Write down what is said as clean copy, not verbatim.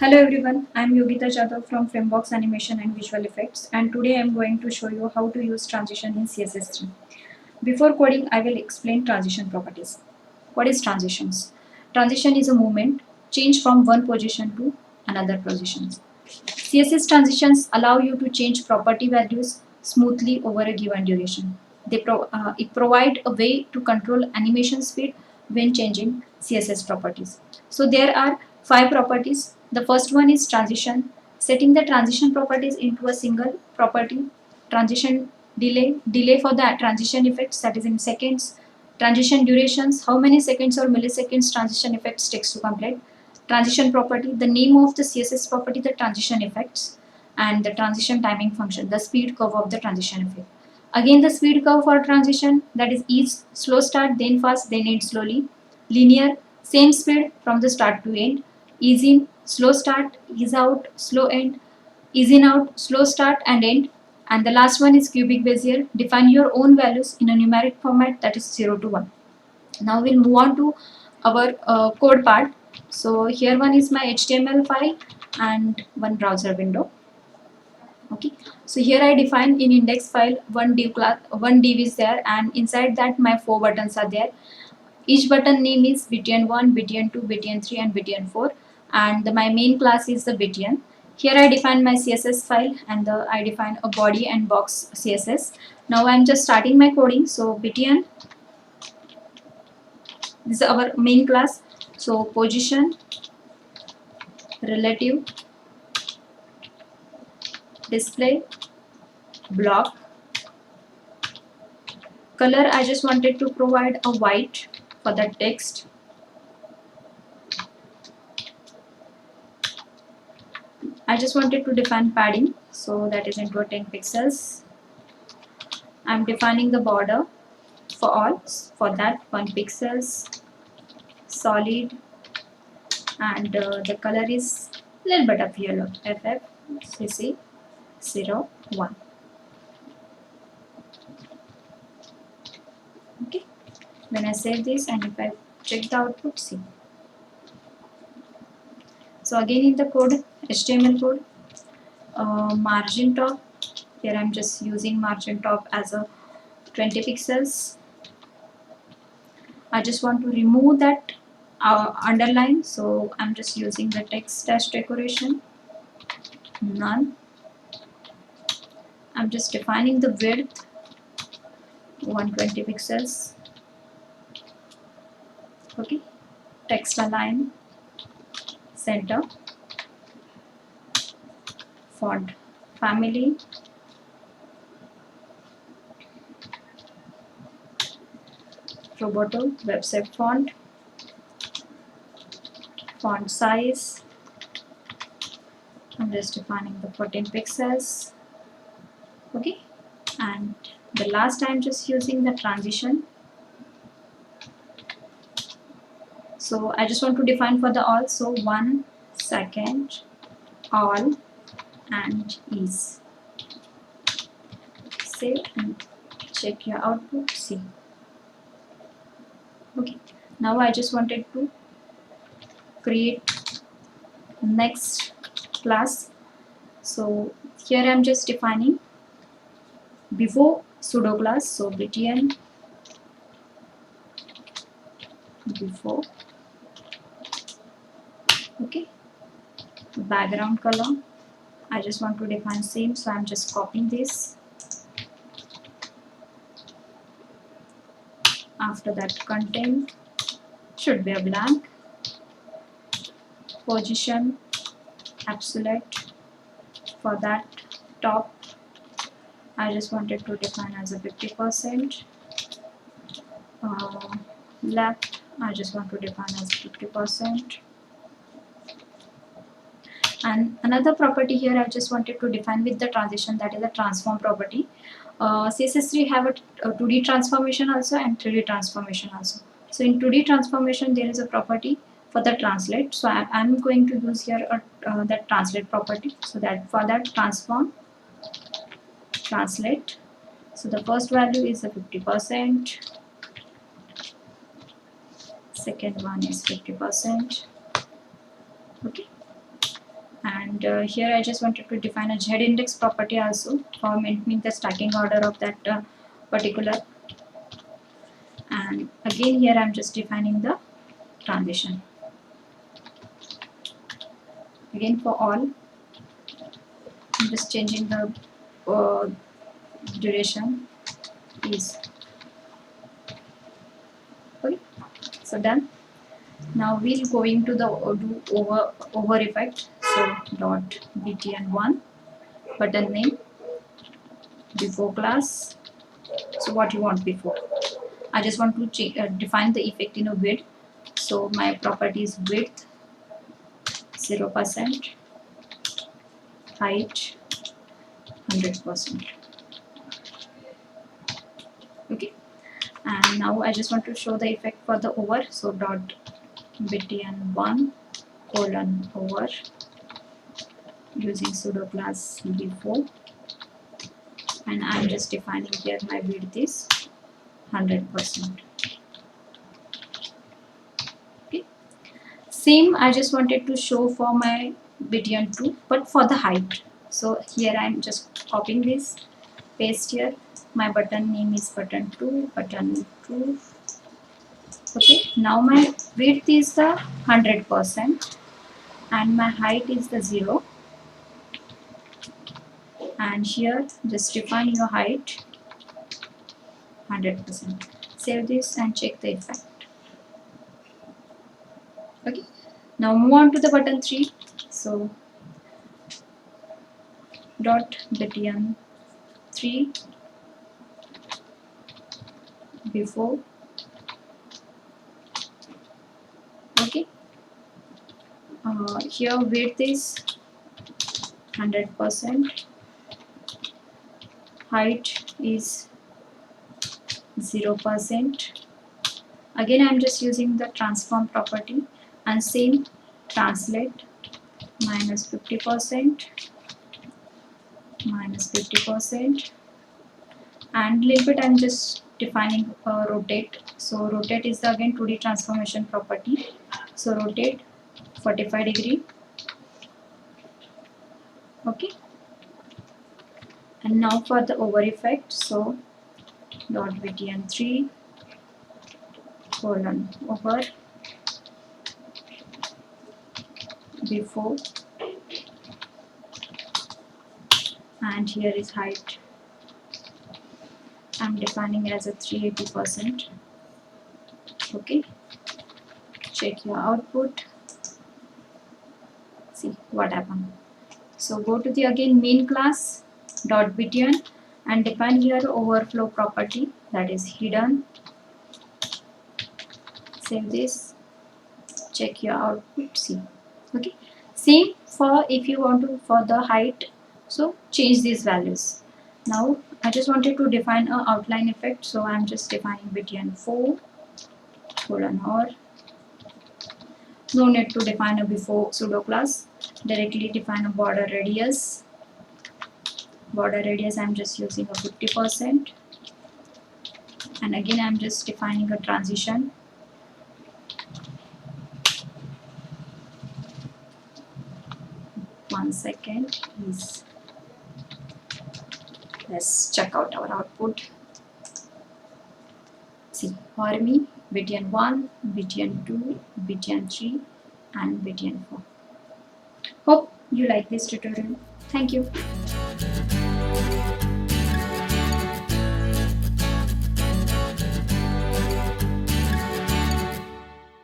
Hello everyone, I am Yogita Jadhav from Frameworks Animation and Visual Effects, and today I am going to show you how to use transition in CSS3. Before coding, I will explain transition properties. What is transitions? Transition is a movement, change from one position to another position. CSS transitions allow you to change property values smoothly over a given duration. It provide a way to control animation speed when changing CSS properties. So there are 5 properties. The first one is transition. Setting the transition properties into a single property. Transition delay for the transition effects, that is in seconds. Transition durations, how many seconds or milliseconds transition effects takes to complete. Transition property, the name of the CSS property, the transition effects, and the transition timing function, the speed curve of the transition effect. Again, the speed curve for transition, that is ease, slow start, then fast, then end slowly. Linear, same speed from the start to end. Ease in, slow start, ease out, slow end. Ease in out, slow start and end. And the last one is cubic Bezier. Define your own values in a numeric format, that is 0 to 1. Now we'll move on to our code part. So here one is my HTML file and one browser window. Okay, so here I define in index file one div is there, and inside that my 4 buttons are there. Each button name is btn1, btn2, btn3 and btn4, and my main class is the btn. Here I define my CSS file, and I define a body and box CSS. Now I'm just starting my coding. So btn, this is our main class. So position, relative, display, block. Color, I just wanted to provide a white for the text. I just wanted to define padding, so that is into 10 pixels. I'm defining the border for all. For that, 1 pixels, solid, and the color is little bit of yellow, FFCC 01. Okay, when I save this and if I check the output, see. So again in the code, HTML code, margin top, here I'm just using margin top as a 20 pixels. I just want to remove that underline, so I'm just using the text dash decoration, none. I'm just defining the width, 120 pixels. Okay, text align, center, font family, Roboto website font, font size, I'm just defining the 14 pixels. Okay, and the last I'm just using the transition. So I just want to define for the all, so 1 second, all, and ease. Save and check your output, see. Okay, now I just wanted to create next class. So here I'm just defining before pseudo class, so btn before. Okay, background color, I just want to define same, so I'm just copying this. After that, content should be a blank. Position, absolute. For that, top, I just wanted to define as a 50%. Left, I just want to define as 50%. And another property here I just wanted to define with the transition, that is a transform property. CSS3 have a 2D transformation also and 3D transformation also. So in 2D transformation there is a property for the translate. So I'm going to use here that translate property. So that for that, transform, translate. So the first value is the 50%. Second one is 50%. Okay. And here I just wanted to define a Z index property also for maintaining the stacking order of that particular. And again here I'm just defining the transition. Again for all, I'm just changing the duration is okay. So done. Now we'll going to the do over effect. So dot btn1 button name before class. So what you want before? I just want to define the effect in a width. So my property is width 0%, height 100%. Okay, and now I just want to show the effect for the over. So dot btn1 colon over using pseudo class before, and I'm just defining here my width is 100%. Okay, same I just wanted to show for my btn2 but for the height. So here I'm just copying this, paste here. My button name is button2 button2. Okay, now my width is the 100% and my height is the 0, and here just define your height 100%. Save this and check the effect. Okay, now move on to the button 3. So dot btn3 before. Okay, here width is 100%, height is 0%. Again I'm just using the transform property and same translate minus 50%, minus 50%, and little bit I'm just defining rotate. So rotate is the again 2D transformation property. So rotate 45 degree. Okay, and now for the over effect. So dot btn3 colon over before, and here is height I'm defining as a 380%. Okay, check your output, see what happened. So go to the again main class dot btn and define here overflow property, that is hidden. Save this, check your output, see. Okay, same for if you want to for the height, so change these values. Now I just wanted to define a outline effect, so I'm just defining btn4 colon or. No need to define a before pseudo class, directly define a border radius. Border radius I'm just using a 50%, and again I'm just defining a transition. One second, please. Let's check out our output. See, for me, btn1, btn2, btn3, and btn4. Hope you like this tutorial. Thank you.